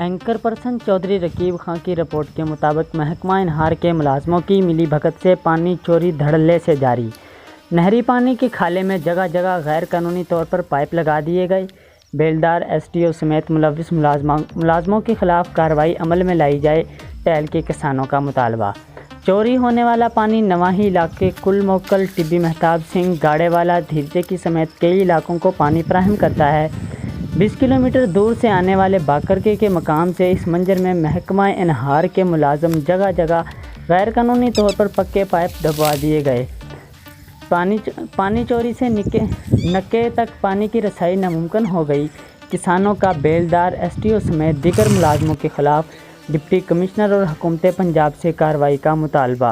Anchor person Chaudhary Raqib खां की report के मुताबिक महकमा इनहार के मुलाजमों की मिली भगत से पानी चोरी धड़ल्ले से जारी। नहरी पानी के खाले में जगह जगह गैर कानूनी तौर पर पाइप लगा दिए गए। बेलदार, एसडीओ समेत मुलविस मुलाजमों के खिलाफ कार्रवाई अमल में लाई जाए, टहल के किसानों का मुतालबा। चोरी होने वाला पानी नवाही इलाके कुल मोकल, टिब्बी महताब सिंह, गाड़ेवाला, धीरजे की समेत कई इलाकों को पानी फराहम करता है। 20 किलोमीटर दूर से आने वाले बाकरके के मकाम से इस मंजर में महकमा इनहार के मुलाजम जगह जगह गैर कानूनी तौर पर पक्के पाइप दबवा दिए गए। पानी चोरी से नक्के तक पानी की रसाई नामुमकिन हो गई। किसानों का बेलदार, एसडीओ समेत दीगर मुलाजमों के खिलाफ डिप्टी कमिश्नर और हुकूमत पंजाब से कार्रवाई का मुतालबा।